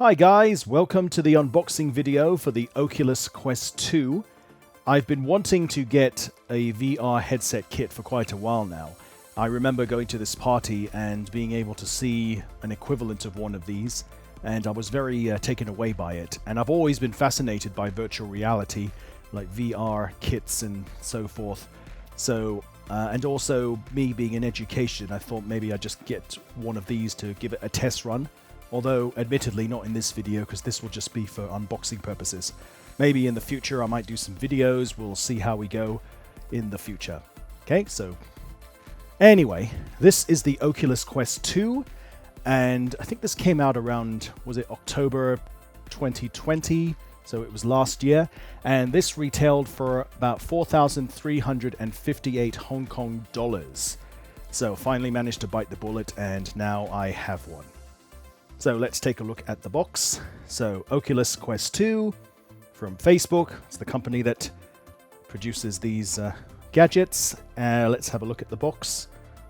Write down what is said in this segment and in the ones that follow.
Hi guys, welcome to the unboxing video for the Oculus Quest 2. I've been wanting to get a VR headset kit for quite a while now. I remember going to this party and being able to see an equivalent of one of these, and I was very taken away by it. And I've always been fascinated by virtual reality, like VR kits and so forth. So, and also me being in education, I thought maybe I'd just get one of these to give it a test run. Although, admittedly, not in this video, because this will just be for unboxing purposes. Maybe in the future I might do some videos, we'll see how we go in the future. Okay, so anyway, this is the Oculus Quest 2, and I think this came out around, was it October 2020? So it was last year, and this retailed for about 4,358 Hong Kong dollars. So finally managed to bite the bullet, and now I have one. So let's take a look at the box. So Oculus Quest 2 from Facebook. It's the company that produces these gadgets. Let's have a look at the box.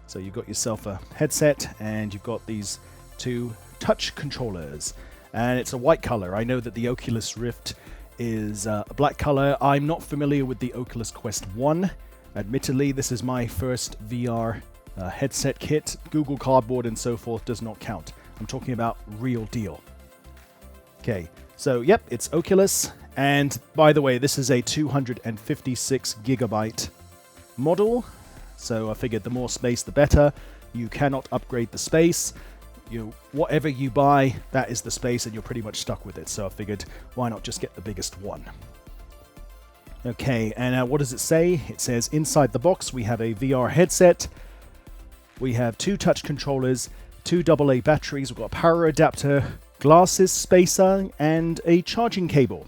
So you've got yourself a headset and you've got these two touch controllers. And it's a white color. I know that the Oculus Rift is a black color. I'm not familiar with the Oculus Quest 1. Admittedly, this is my first VR headset kit. Google Cardboard and so forth does not count. I'm talking about real deal. Okay, so yep, it's Oculus. And by the way, this is a 256 gigabyte model. So I figured the more space, the better. You cannot upgrade the space. Whatever you buy, that is the space and you're pretty much stuck with it. So I figured, why not just get the biggest one? Okay, and what does it say? It says inside the box, we have a VR headset. We have two touch controllers, two AA batteries, we've got a power adapter, glasses, spacer, and a charging cable.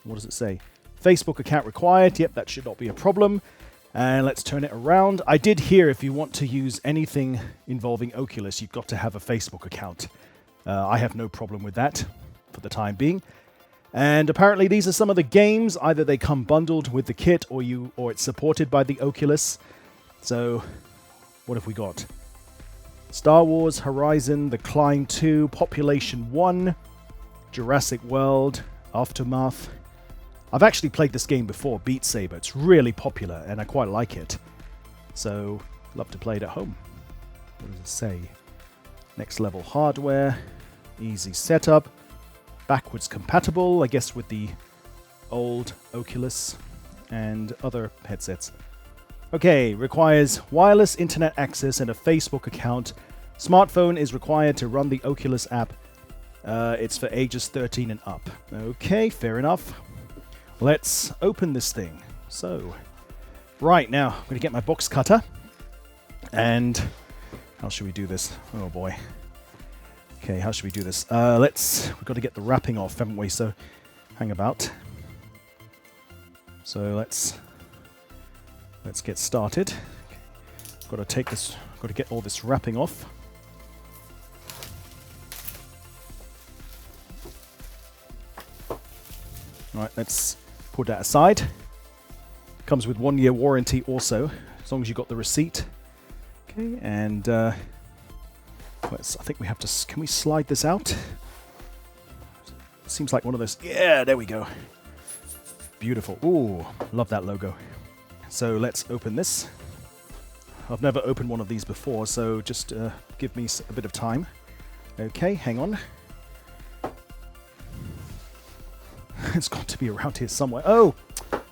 What does it say? Facebook account required. Yep, that should not be a problem. And let's turn it around. I did hear if you want to use anything involving Oculus, you've got to have a Facebook account. I have no problem with that for the time being. And apparently these are some of the games. Either they come bundled with the kit or it's supported by the Oculus. So what have we got? Star Wars, Horizon, The Climb 2, Population 1, Jurassic World, Aftermath. I've actually played this game before, Beat Saber. It's really popular and I quite like it. So, love to play it at home. What does it say? Next level hardware, easy setup, backwards compatible, I guess with the old Oculus and other headsets. Okay, requires wireless internet access and a Facebook account. Smartphone is required to run the Oculus app. It's for ages 13 and up. Okay, fair enough. Let's open this thing. So, right now, I'm going to get my box cutter. And how should we do this? Oh boy. Okay, how should we do this? We've got to get the wrapping off, haven't we? So, hang about. So let's get started. Got to get all this wrapping off. Alright, let's put that aside. Comes with 1 year warranty also, as long as you got the receipt. Okay, and I think we have to, can we slide this out? Seems like one of those, yeah, there we go. Beautiful. Ooh, love that logo. So let's open this. I've never opened one of these before, so just give me a bit of time. Okay, hang on. It's got to be around here somewhere. Oh!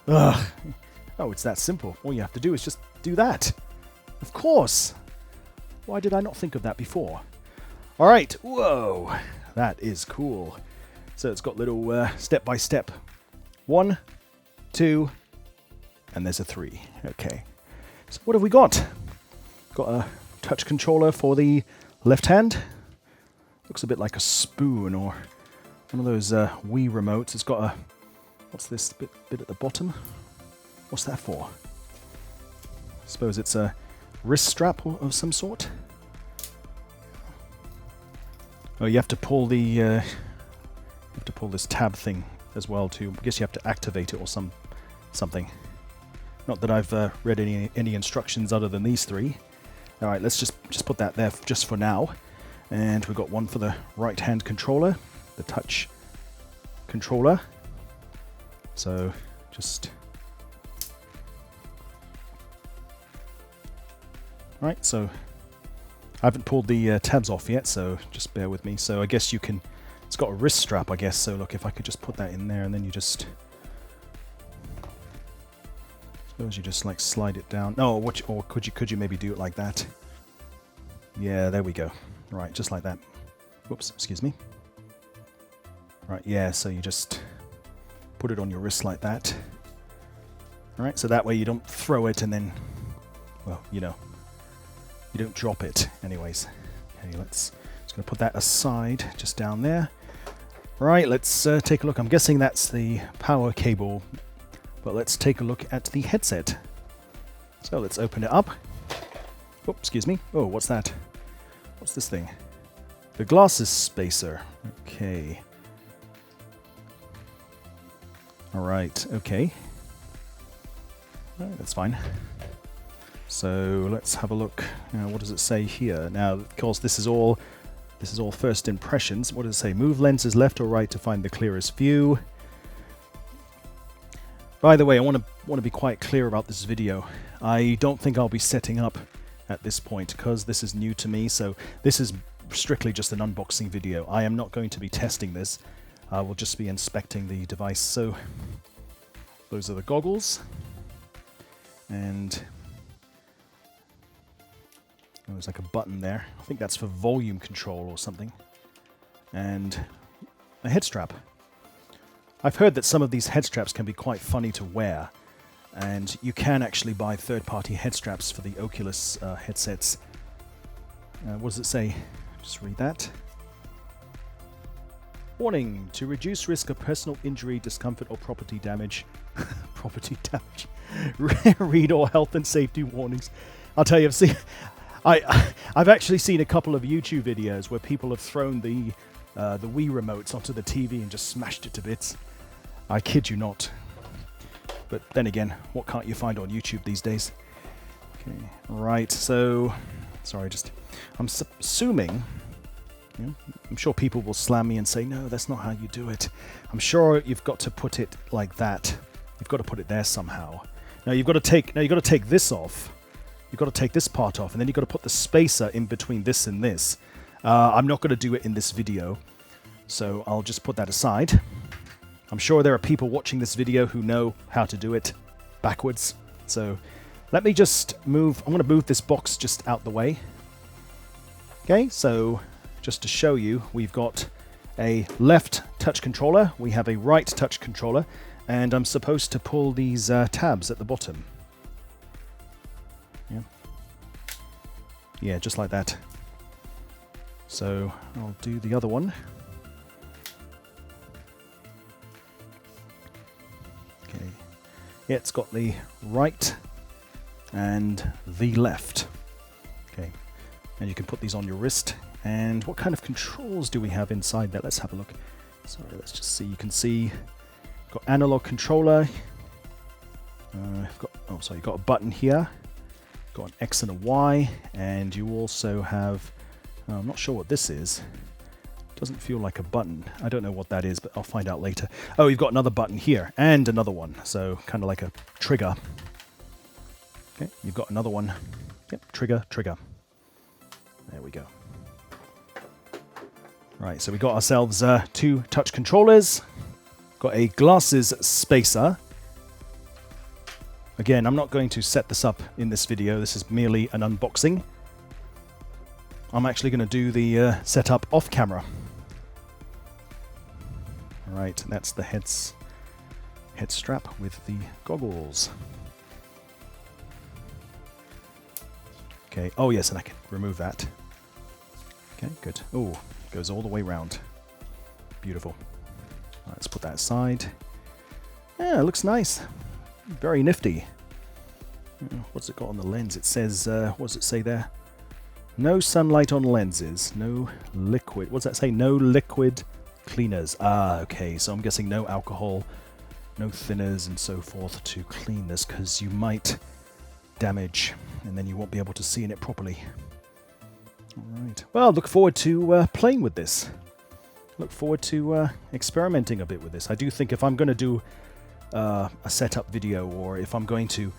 Ugh. Oh, it's that simple. All you have to do is just do that. Of course! Why did I not think of that before? Alright, whoa! That is cool. So it's got little step-by-step. 1, 2, and there's a 3. Okay. So what have we got? Got a touch controller for the left hand. Looks a bit like a spoon or one of those Wii remotes. It's got a... What's this bit at the bottom? What's that for? I suppose it's a wrist strap of some sort. Oh, you have to pull the... you have to pull this tab thing as well too. I guess you have to activate it or something. Not that I've read any instructions other than these three. Alright, let's just put that there just for now. And we've got one for the right-hand controller. the touch controller. So just... Right, so I haven't pulled the tabs off yet, so just bear with me. So I guess you can... It's got a wrist strap, I guess. So look, if I could just put that in there, and then you just... Suppose you just like slide it down. No, or could you maybe do it like that? Yeah, there we go. Right, just like that. Whoops, excuse me. Right, yeah, so you just put it on your wrist like that. Alright, so that way you don't throw it and then, well, you know, you don't drop it anyways. Okay, just going to put that aside, just down there. Right, let's take a look. I'm guessing that's the power cable, but let's take a look at the headset. So let's open it up. Oh, excuse me. Oh, what's that? What's this thing? The glasses spacer. Okay. Alright, okay. That's fine. So let's have a look. Now, what does it say here? Now, of course, this is all first impressions. What does it say? Move lenses left or right to find the clearest view. By the way, I want to be quite clear about this video. I don't think I'll be setting up at this point because this is new to me. So this is strictly just an unboxing video. I am not going to be testing this. I will just be inspecting the device. So those are the goggles. And there's like a button there. I think that's for volume control or something. And a head strap. I've heard that some of these head straps can be quite funny to wear. And you can actually buy third-party head straps for the Oculus headsets. What does it say? Just read that. Warning, to reduce risk of personal injury, discomfort, or property damage. Property damage. Read all health and safety warnings. I'll tell you, I've actually seen a couple of YouTube videos where people have thrown the Wii remotes onto the TV and just smashed it to bits. I kid you not. But then again, what can't you find on YouTube these days? Okay, right, so... Sorry, I'm assuming... You know, I'm sure people will slam me and say, no, that's not how you do it. I'm sure you've got to put it like that. You've got to put it there somehow. Now you've got to take this off. You've got to take this part off, and then you've got to put the spacer in between this and this. I'm not going to do it in this video, so I'll just put that aside. I'm sure there are people watching this video who know how to do it backwards. So let me just move. I'm going to move this box just out the way. Okay, so just to show you, we've got a left touch controller. We have a right touch controller. And I'm supposed to pull these tabs at the bottom. Yeah, just like that. So I'll do the other one. Okay. Yeah, it's got the right and the left. Okay. And you can put these on your wrist. And what kind of controls do we have inside there? Let's have a look. Sorry, let's just see. You can see got analog controller. You've got a button here. Got an X and a Y, and you also have, I'm not sure what this is. Doesn't feel like a button. I don't know what that is, but I'll find out later. Oh, you've got another button here, and another one. So kind of like a trigger. Okay, you've got another one. Yep, trigger. There we go. Right, so we got ourselves 2 touch controllers. Got a glasses spacer. Again, I'm not going to set this up in this video. This is merely an unboxing. I'm actually going to do the setup off camera. Right, that's the head strap with the goggles. Okay. Oh yes, and I can remove that. Okay, good. Oh, goes all the way round. Beautiful. Right, let's put that aside. Yeah, it looks nice. Very nifty. What's it got on the lens? It says, what does it say there? No sunlight on lenses. No liquid. What does that say? No liquid cleaners. Ah, okay. So I'm guessing no alcohol, no thinners and so forth to clean this, because you might damage and then you won't be able to see in it properly. All right. Well, look forward to playing with this. look forward to experimenting a bit with this. I do think if I'm going to do a setup video, or if I'm going to,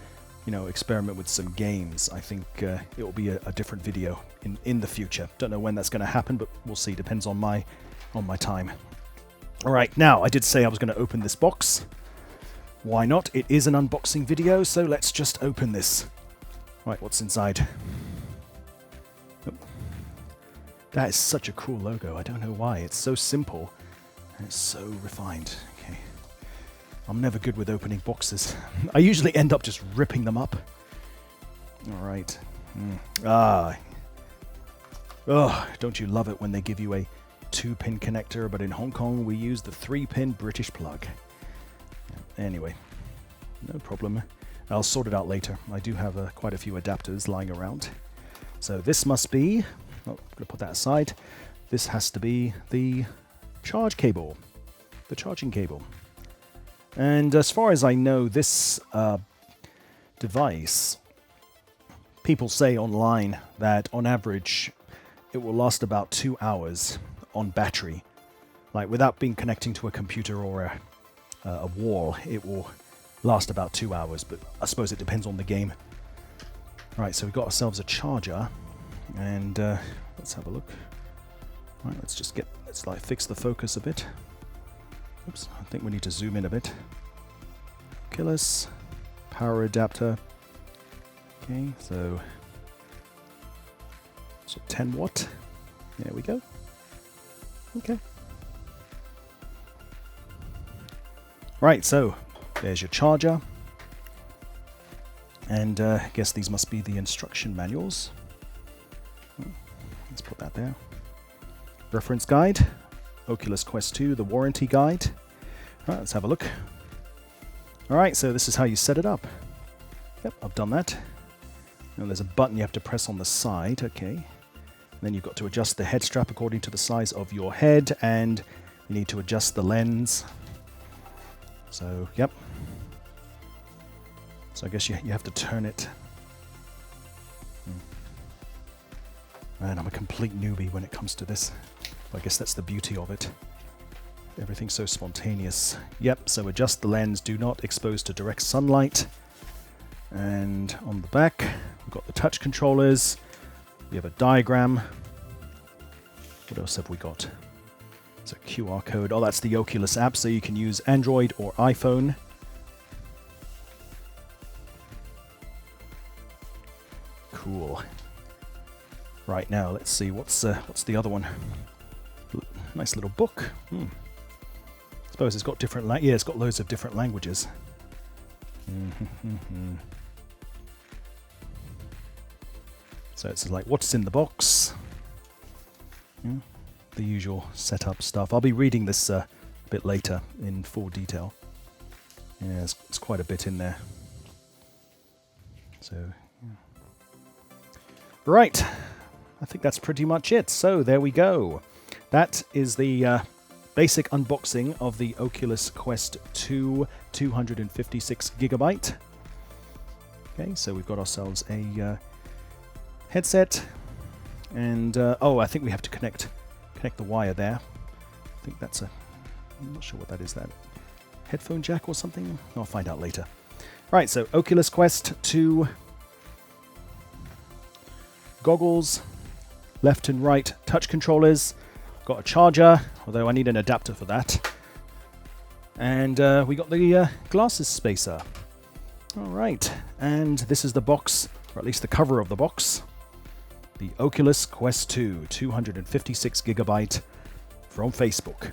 experiment with some games, I think it will be a different video in the future. Don't know when that's going to happen, but we'll see. Depends on my time. All right, now I did say I was going to open this box. Why not? It is an unboxing video, so let's just open this. Right, what's inside? Oh. That is such a cool logo. I don't know why. It's so simple and it's so refined. Okay. I'm never good with opening boxes. I usually end up just ripping them up. All right. Oh, don't you love it when they give you a 2-pin connector, but in Hong Kong we use the 3-pin British plug. Anyway, no problem. I'll sort it out later. I do have quite a few adapters lying around. So this must be, I'm going to put that aside. This has to be the charge cable, the charging cable. And as far as I know, this device, people say online that on average it will last about 2 hours on battery. Like without being connecting to a computer or a wall, it will last about 2 hours, but I suppose it depends on the game. Right, so we've got ourselves a charger, and let's have a look. Right, let's like fix the focus a bit. Oops, I think we need to zoom in a bit. Oculus, power adapter. Okay, so 10 watt. There we go. Okay. Right, so there's your charger. And I guess these must be the instruction manuals. Let's put that there. Reference guide. Oculus Quest 2, the warranty guide. All right, let's have a look. All right, so this is how you set it up. Yep, I've done that. And there's a button you have to press on the side. Okay. And then you've got to adjust the head strap according to the size of your head, and you need to adjust the lens. So, yep. So I guess you have to turn it. Man, I'm a complete newbie when it comes to this. I guess that's the beauty of it. Everything's so spontaneous. Yep, so adjust the lens, do not expose to direct sunlight. And on the back, we've got the touch controllers. We have a diagram. What else have we got? It's a QR code. Oh, that's the Oculus app, so you can use Android or iPhone. Cool. Right, now let's see what's the other one. Nice little book. I suppose it's got different it's got loads of different languages. So it's like what's in the box. The usual setup stuff. I'll be reading this a bit later in full detail. Yeah, it's quite a bit in there. So, right. I think that's pretty much it. So there we go. That is the basic unboxing of the Oculus Quest 2 256GB. Okay, so we've got ourselves a headset, and oh, I think we have to connect the wire there. I think that's I'm not sure what that is. That headphone jack or something? I'll find out later. Right, so Oculus Quest 2 goggles, left and right touch controllers. Got a charger, although I need an adapter for that. And we got the glasses spacer. All right, and this is the box, or at least the cover of the box. The Oculus Quest 2 256GB from Facebook.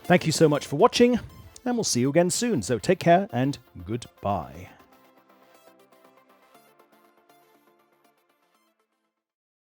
Thank you so much for watching, and we'll see you again soon. So take care and goodbye.